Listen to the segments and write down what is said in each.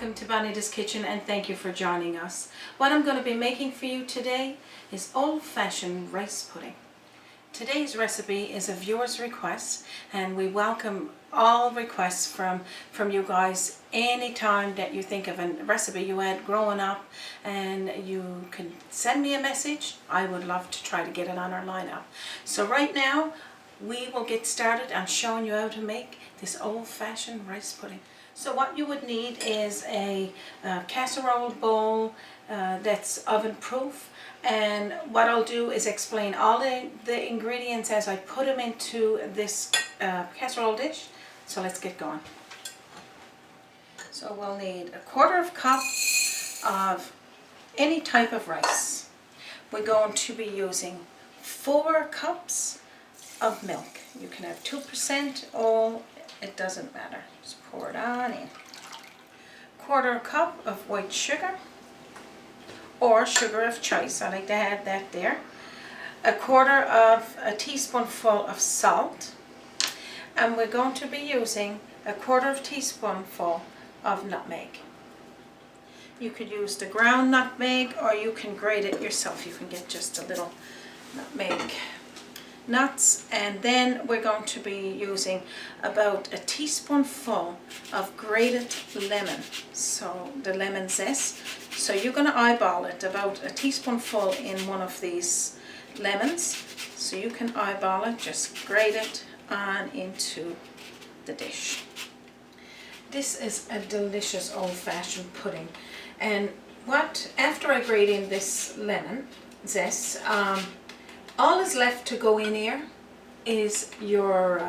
welcome to Bonita's Kitchen and thank you for joining us. What I'm going to be making for you today is old-fashioned rice pudding. Today's recipe is a viewer's request and we welcome all requests from you guys anytime that you think of a recipe you had growing up, and you can send me a message. I would love to try to get it on our lineup. So right now we will get started on showing you how to make this old-fashioned rice pudding. So what you would need is a casserole bowl that's oven proof, and what I'll do is explain all the ingredients as I put them into this casserole dish. So let's get going. So we'll need a 1/4 cup of any type of rice. We're going to be using 4 cups of milk. You can have 2% or it doesn't matter. Just pour it on in. 1/4 cup of white sugar or sugar of choice. I like to add that there. 1/4 of a teaspoonful of salt. And we're going to be using a 1/4 teaspoonful of nutmeg. You could use the ground nutmeg or you can grate it yourself. You can get just a little nutmeg nuts, and then we're going to be using about a teaspoonful of grated lemon, so the lemon zest. So you're going to eyeball it, about a teaspoonful in one of these lemons, so you can eyeball it, just grate it on into the dish. This is a delicious old-fashioned pudding, and after I grate in this lemon zest, all is left to go in here is your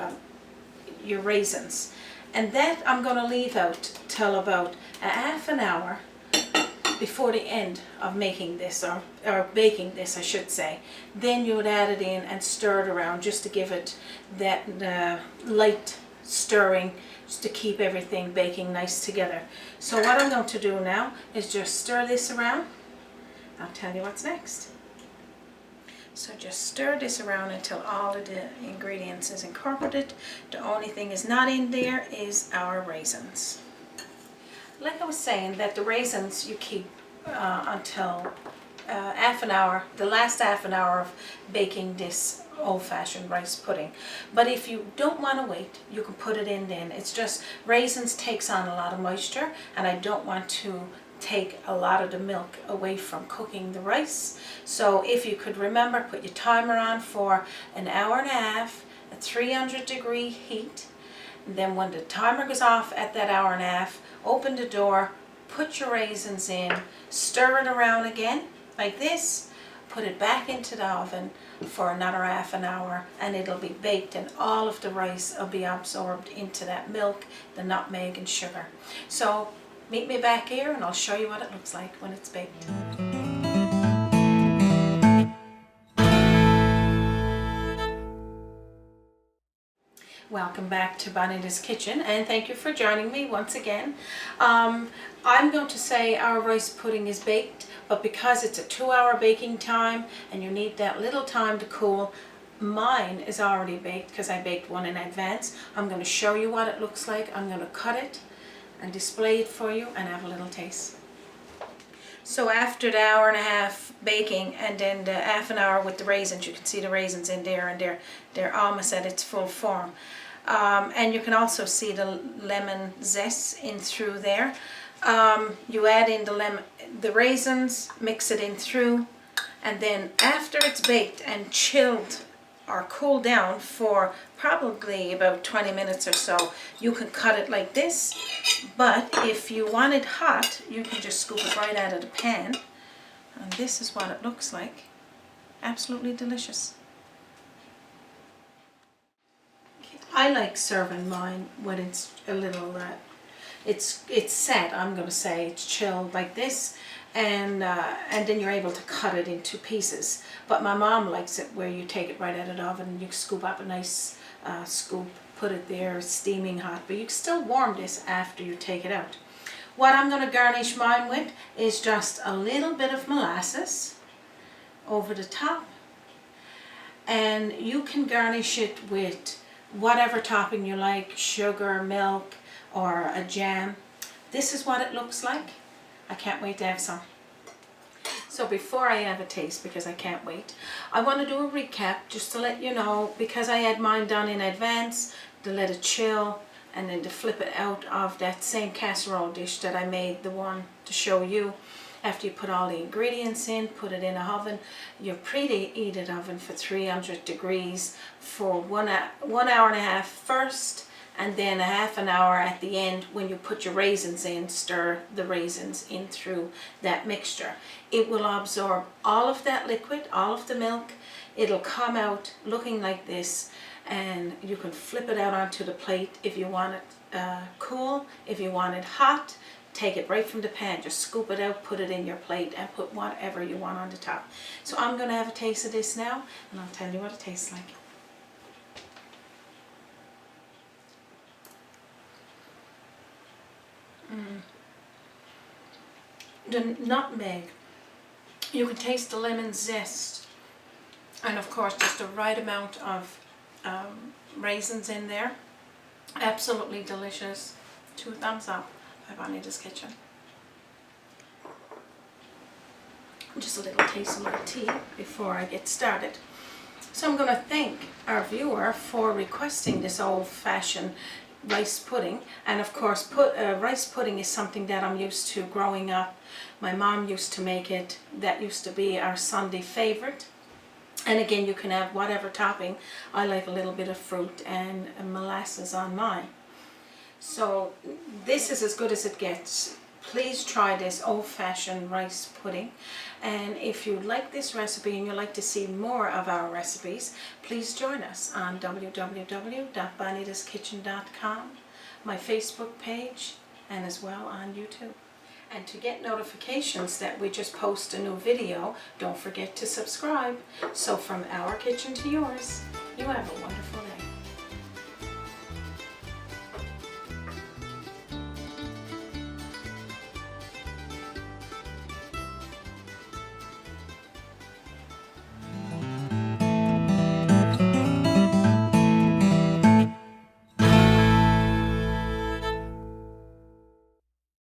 raisins, and that I'm going to leave out till about a half an hour before the end of making this, or baking this I should say. Then you would add it in and stir it around just to give it that light stirring, just to keep everything baking nice together. So what I'm going to do now is just stir this around. I'll tell you what's next. So just stir this around until all of the ingredients is incorporated. The only thing is not in there is our raisins. Like I was saying, that the raisins you keep until half an hour, the last half an hour of baking this old-fashioned rice pudding. But if you don't want to wait, you can put it in then. It's just raisins takes on a lot of moisture, and I don't want to take a lot of the milk away from cooking the rice. So if you could remember, put your timer on for an hour and a half at 300-degree heat. And then when the timer goes off at that hour and a half, open the door, put your raisins in, stir it around again like this, put it back into the oven for another half an hour, and it'll be baked, and all of the rice will be absorbed into that milk, the nutmeg and sugar. So meet me back here and I'll show you what it looks like when it's baked. Welcome back to Bonita's Kitchen, and thank you for joining me once again. I'm going to say our rice pudding is baked, but because it's a 2-hour baking time and you need that little time to cool, mine is already baked because I baked one in advance. I'm going to show you what it looks like. I'm going to cut it and display it for you and have a little taste. So after the hour and a half baking and then the half an hour with the raisins, you can see the raisins in there, and they're almost at its full form. And you can also see the lemon zest in through there. You add in the raisins, mix it in through, and then after it's baked and chilled or cooled down for probably about 20 minutes or so, you can cut it like this. But if you want it hot, you can just scoop it right out of the pan, and this is what it looks like. Absolutely delicious. I like serving mine when it's a little it's set. I'm going to say it's chilled like this, and then you're able to cut it into pieces. But my mom likes it where you take it right out of the oven and you scoop up a nice scoop, put it there steaming hot, but you can still warm this after you take it out. What I'm going to garnish mine with is just a little bit of molasses over the top, and you can garnish it with whatever topping you like, sugar, milk, or a jam. this is what it looks like. I can't wait to have some. So before I have a taste, because I can't wait, I want to do a recap just to let you know, because I had mine done in advance, to let it chill and then to flip it out of that same casserole dish that I made, the one to show you. After you put all the ingredients in, put it in a oven, your preheated oven for 300 degrees for 1 hour and a half first, and then a half an hour at the end when you put your raisins in. Stir the raisins in through that mixture. It will absorb all of that liquid, all of the milk. It'll come out looking like this, and you can flip it out onto the plate if you want it cool. If you want it hot, take it right from the pan, just scoop it out, put it in your plate, and put whatever you want on the top. So I'm going to have a taste of this now, and I'll tell you what it tastes like. The nutmeg, you can taste the lemon zest, and of course just the right amount of raisins in there. Absolutely delicious. 2 thumbs up by Bonita's Kitchen. Just a little taste of my tea before I get started. So I'm going to thank our viewer for requesting this old-fashioned rice pudding, and of course rice pudding is something that I'm used to growing up. My mom used to make it. That used to be our Sunday favorite. And again, you can have whatever topping. I like a little bit of fruit and molasses on mine. So this is as good as it gets. Please try this old-fashioned rice pudding. And if you like this recipe and you'd like to see more of our recipes, please join us on www.bonitaskitchen.com, my Facebook page, and as well on YouTube. And to get notifications that we just post a new video, don't forget to subscribe. So from our kitchen to yours, you have a wonderful